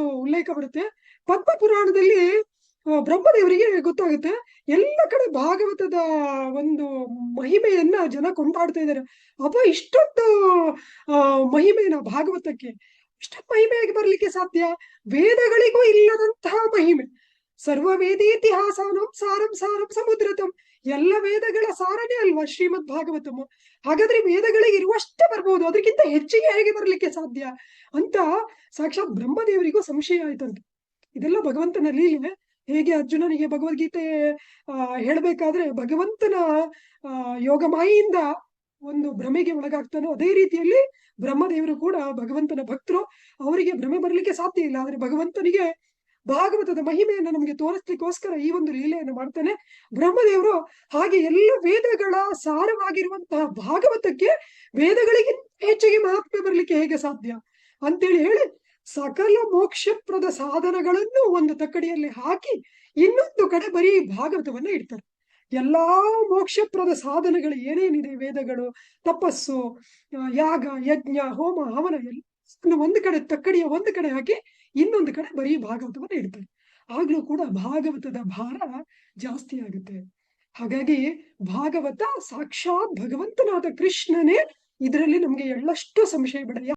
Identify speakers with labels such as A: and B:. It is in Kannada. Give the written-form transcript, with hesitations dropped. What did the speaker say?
A: ಒಂದು ಉಲ್ಲೇಖ ಬರುತ್ತೆ. ಪದ್ಮ ಪುರಾಣದಲ್ಲಿ ಬ್ರಹ್ಮದೇವರಿಗೆ ಗೊತ್ತಾಗುತ್ತೆ, ಎಲ್ಲ ಕಡೆ ಭಾಗವತದ ಒಂದು ಮಹಿಮೆಯನ್ನ ಜನ ಕೊಂಡಾಡ್ತಾ ಇದ್ದಾರೆ. ಅಪ್ಪ, ಇಷ್ಟೊಂದು ಮಹಿಮೆನ ಭಾಗವತಕ್ಕೆ, ಇಷ್ಟೊಂದು ಮಹಿಮೆಯಾಗಿ ಬರ್ಲಿಕ್ಕೆ ಸಾಧ್ಯ? ವೇದಗಳಿಗೂ ಇಲ್ಲದಂತಹ ಮಹಿಮೆ. ಸರ್ವ ವೇದೇತಿಹಾಸಾನಂ ಸಾರಂ ಸಾರಂ ಸಮುದ್ರತಂ. ಎಲ್ಲ ವೇದಗಳ ಸಾರನೇ ಅಲ್ವಾ ಶ್ರೀಮದ್ ಭಾಗವತಂ. ಹಾಗಾದ್ರೆ ವೇದಗಳಿಗೆ ಇರುವಷ್ಟೇ ಬರ್ಬೋದು, ಅದಕ್ಕಿಂತ ಹೆಚ್ಚಿಗೆ ಹೇಗೆ ಬರ್ಲಿಕ್ಕೆ ಸಾಧ್ಯ ಅಂತ ಸಾಕ್ಷಾತ್ ಬ್ರಹ್ಮದೇವರಿಗೂ ಸಂಶಯ ಆಯ್ತಂತೆ. ಇದೆಲ್ಲ ಭಗವಂತನ ಲೀಲೆ. ಹೇಗೆ ಅರ್ಜುನನಿಗೆ ಭಗವದ್ಗೀತೆ ಹೇಳ್ಬೇಕಾದ್ರೆ ಭಗವಂತನ ಯೋಗ ಮಾಯಿಂದ ಒಂದು ಭ್ರಮೆಗೆ ಒಳಗಾಗ್ತಾನೋ, ಅದೇ ರೀತಿಯಲ್ಲಿ ಬ್ರಹ್ಮದೇವರು ಕೂಡ ಭಗವಂತನ ಭಕ್ತರು. ಅವರಿಗೆ ಭ್ರಮೆ ಬರ್ಲಿಕ್ಕೆ ಸಾಧ್ಯ ಇಲ್ಲ. ಆದ್ರೆ ಭಗವಂತನಿಗೆ ಭಾಗವತದ ಮಹಿಮೆಯನ್ನು ನಮಗೆ ತೋರಿಸ್ಲಿಕ್ಕೋಸ್ಕರ ಈ ಒಂದು ಲೀಲೆಯನ್ನು ಮಾಡ್ತಾನೆ ಬ್ರಹ್ಮದೇವರು. ಹಾಗೆ ಎಲ್ಲ ವೇದಗಳ ಸಾರವಾಗಿರುವಂತಹ ಭಾಗವತಕ್ಕೆ ವೇದಗಳಿಗಿಂತ ಹೆಚ್ಚಿಗೆ ಮಹಾತ್ಮೆ ಬರ್ಲಿಕ್ಕೆ ಹೇಗೆ ಸಾಧ್ಯ ಅಂತೇಳಿ ಹೇಳಿ, ಸಕಲ ಮೋಕ್ಷಪ್ರದ ಸಾಧನಗಳನ್ನು ಒಂದು ತಕ್ಕಡಿಯಲ್ಲಿ ಹಾಕಿ ಇನ್ನೊಂದು ಕಡೆ ಬರೀ ಭಾಗವತವನ್ನ ಇಡ್ತಾರೆ. ಎಲ್ಲಾ ಮೋಕ್ಷಪ್ರದ ಸಾಧನಗಳು ಏನೇನಿದೆ, ವೇದಗಳು, ತಪಸ್ಸು, ಯಾಗ, ಯಜ್ಞ, ಹೋಮ, ಹವನ ಎಲ್ಲ ಒಂದು ಕಡೆ ತಕ್ಕಡಿಯ ಒಂದು ಕಡೆ ಹಾಕಿ ಇನ್ನೊಂದು ಕಡೆ ಬರೀ ಭಾಗವತವನ್ನ ಇಡ್ತಾರೆ. ಆಗ್ಲೂ ಕೂಡ ಭಾಗವತದ ಭಾರ ಜಾಸ್ತಿ ಆಗುತ್ತೆ. ಹಾಗಾಗಿ ಭಾಗವತ ಸಾಕ್ಷಾತ್ ಭಗವಂತನಾದ ಕೃಷ್ಣನೇ. ಇದರಲ್ಲಿ ನಮ್ಗೆ ಎಳ್ಳಷ್ಟು ಸಂಶಯ ಬೇಡ.